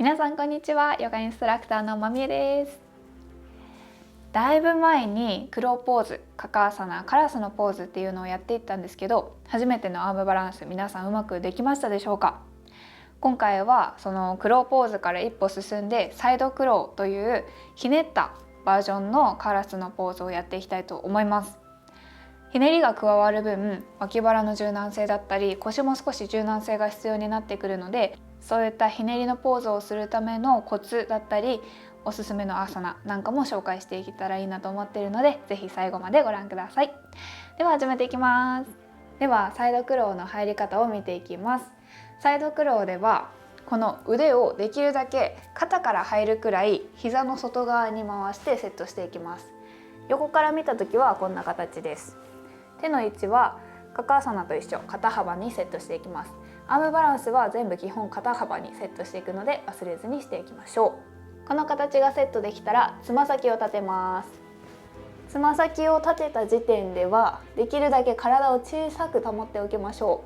皆さんこんにちは。ヨガインストラクターのまみえです。だいぶ前にクローポーズ、カカアサナ、カラスのポーズっていうのをやっていったんですけど、初めてのアームバランス、皆さんうまくできましたでしょうか？今回はそのクローポーズから一歩進んでサイドクローというひねったバージョンのカラスのポーズをやっていきたいと思います。ひねりが加わる分、脇腹の柔軟性だったり腰も少し柔軟性が必要になってくるので、そういったひねりのポーズをするためのコツだったりおすすめのアーサナなんかも紹介していけたらいいなと思っているので、ぜひ最後までご覧ください。では始めていきます。ではサイドクローの入り方を見ていきます。サイドクローではこの腕をできるだけ肩から入るくらい膝の外側に回してセットしていきます。横から見た時はこんな形です。手の位置はカカアサナと一緒、肩幅にセットしていきます。アームバランスは全部基本肩幅にセットしていくので忘れずにしていきましょう。この形がセットできたらつま先を立てます。つま先を立てた時点ではできるだけ体を小さく保っておきましょ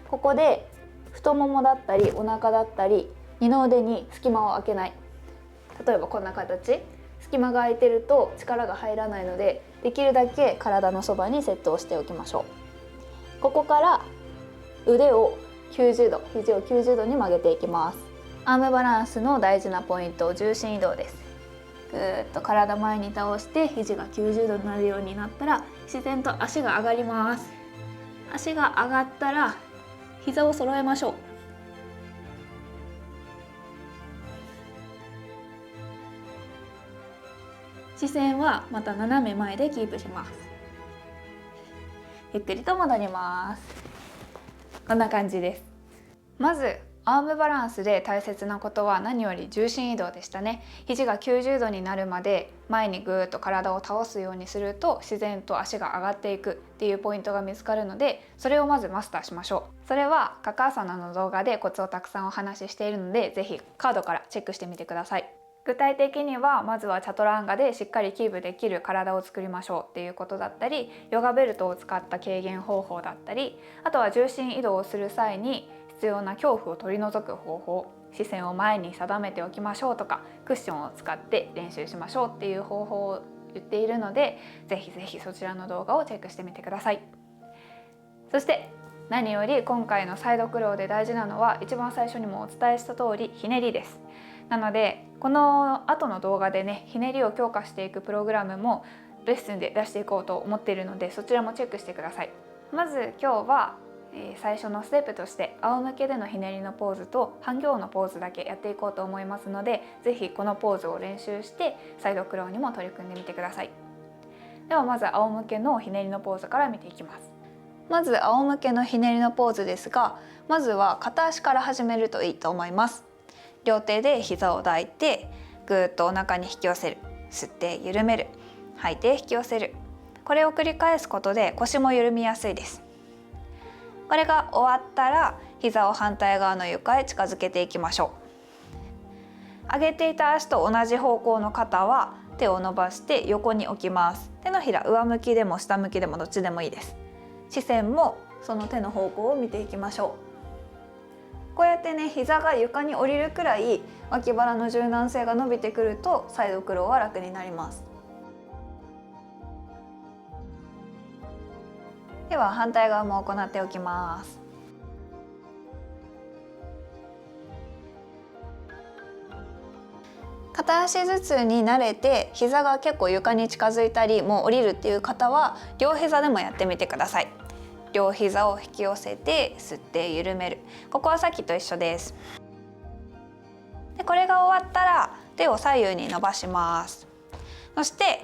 う。ここで太ももだったりお腹だったり二の腕に隙間を空けない。例えばこんな形、隙間が空いてると力が入らないので、できるだけ体のそばにセットをしておきましょう。ここから腕を90度、肘を90度に曲げていきます。アームバランスの大事なポイント、重心移動です。ぐーっと体前に倒して肘が90度になるようになったら自然と足が上がります。足が上がったら膝を揃えましょう。視線はまた斜め前でキープします。ゆっくりと戻ります。こんな感じです。まずアームバランスで大切なことは何より重心移動でしたね。肘が90度になるまで前にぐーっと体を倒すようにすると自然と足が上がっていくっていうポイントが見つかるので、それをまずマスターしましょう。それはカカアサナの動画でコツをたくさんお話ししているので、ぜひカードからチェックしてみてください。具体的にはまずはチャトランガでしっかりキープできる体を作りましょうっていうことだったり、ヨガベルトを使った軽減方法だったり、あとは重心移動をする際に必要な恐怖を取り除く方法、視線を前に定めておきましょうとか、クッションを使って練習しましょうっていう方法を言っているので、ぜひぜひそちらの動画をチェックしてみてください。そして何より今回のサイドクローで大事なのは、一番最初にもお伝えした通りひねりです。なのでこの後の動画でね、ひねりを強化していくプログラムもレッスンで出していこうと思っているので、そちらもチェックしてください。まず今日は最初のステップとして仰向けでのひねりのポーズと半行のポーズだけやっていこうと思いますので、ぜひこのポーズを練習してサイドクローにも取り組んでみてください。ではまず仰向けのひねりのポーズから見ていきます。まず仰向けのひねりのポーズですが、まずは片足から始めるといいと思います。両手で膝を抱いてぐーっとお腹に引き寄せる、吸って緩める、吐いて引き寄せる。これを繰り返すことで腰も緩みやすいです。これが終わったら膝を反対側の床へ近づけていきましょう。上げていた足と同じ方向の肩は手を伸ばして横に置きます。手のひら上向きでも下向きでもどっちでもいいです。視線もその手の方向を見ていきましょう。こうやってね、膝が床に降りるくらい脇腹の柔軟性が伸びてくるとサイドクローは楽になります。では反対側も行っておきます。片足ずつに慣れて膝が結構床に近づいたりもう降りるっていう方は両膝でもやってみてください。両膝を引き寄せて吸って緩める。ここはさっきと一緒です。でこれが終わったら手を左右に伸ばします。そして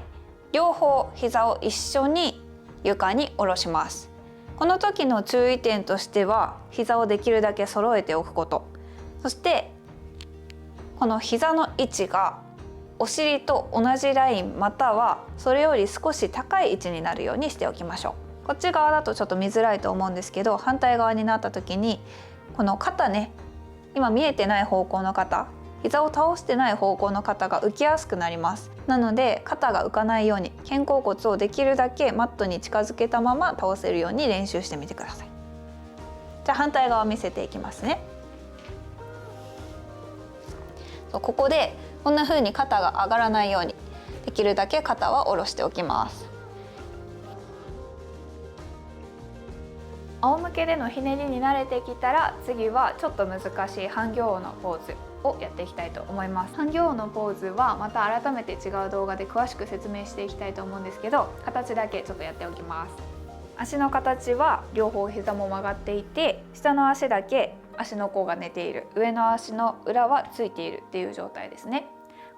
両方膝を一緒に床に下ろします。この時の注意点としては、膝をできるだけ揃えておくこと。そしてこの膝の位置がお尻と同じラインまたはそれより少し高い位置になるようにしておきましょう。こっち側だとちょっと見づらいと思うんですけど、反対側になった時にこの肩ね、今見えてない方向の肩、膝を倒してない方向の肩が浮きやすくなります。なので肩が浮かないように肩甲骨をできるだけマットに近づけたまま倒せるように練習してみてください。じゃあ反対側見せていきますね。ここでこんな風に肩が上がらないようにできるだけ肩は下ろしておきます。仰向けでのひねりに慣れてきたら、次はちょっと難しい半魚王のポーズをやっていきたいと思います。半魚王のポーズはまた改めて違う動画で詳しく説明していきたいと思うんですけど、形だけちょっとやっておきます。足の形は両方膝も曲がっていて、下の足だけ足の甲が寝ている、上の足の裏はついているっていう状態ですね。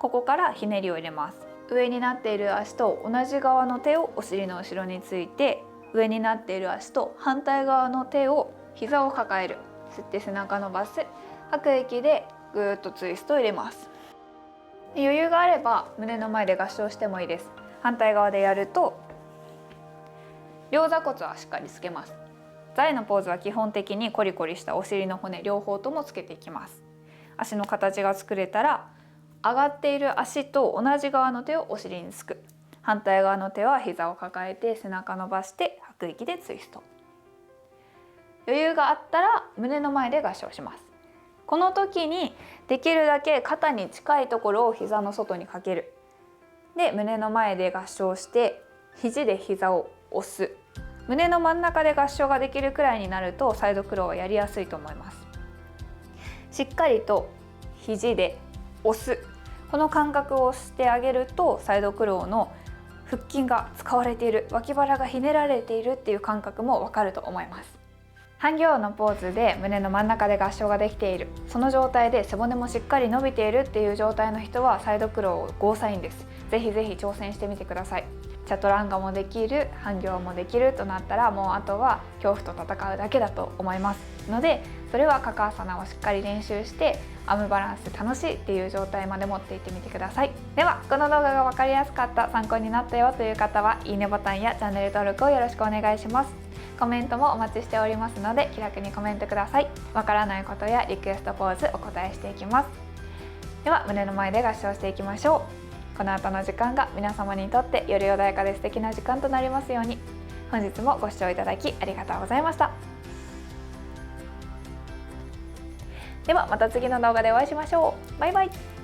ここからひねりを入れます。上になっている足と同じ側の手をお尻の後ろについて、上になっている足と反対側の手を膝を抱える。吸って背中伸ばす。吐く息でぐーっとツイストを入れます。余裕があれば胸の前で合掌してもいいです。反対側でやると両座骨はしっかりつけます。座位のポーズは基本的にコリコリしたお尻の骨両方ともつけていきます。足の形が作れたら、上がっている足と同じ側の手をお尻につく。反対側の手は膝を抱えて背中伸ばして吐く息でツイスト。余裕があったら胸の前で合掌します。この時にできるだけ肩に近いところを膝の外にかける。で、胸の前で合掌して肘で膝を押す。胸の真ん中で合掌ができるくらいになるとサイドクローはやりやすいと思います。しっかりと肘で押す、この感覚をしてあげるとサイドクローの腹筋が使われている、脇腹がひねられているっていう感覚もわかると思います。半魚王のポーズで胸の真ん中で合掌ができている、その状態で背骨もしっかり伸びているっていう状態の人はサイドクローゴーサインです。ぜひぜひ挑戦してみてください。チャトランガもできる、半魚王もできるとなったら、もうあとは恐怖と戦うだけだと思いますので、それはカカアサナをしっかり練習してアームバランス楽しいっていう状態まで持っていってみてください。では、この動画が分かりやすかった、参考になったよという方はいいねボタンやチャンネル登録をよろしくお願いします。コメントもお待ちしておりますので気楽にコメントください。わからないことやリクエストポーズお答えしていきます。では、胸の前で合掌していきましょう。この後の時間が皆様にとってより穏やかで素敵な時間となりますように。本日もご視聴いただきありがとうございました。ではまた次の動画でお会いしましょう。バイバイ。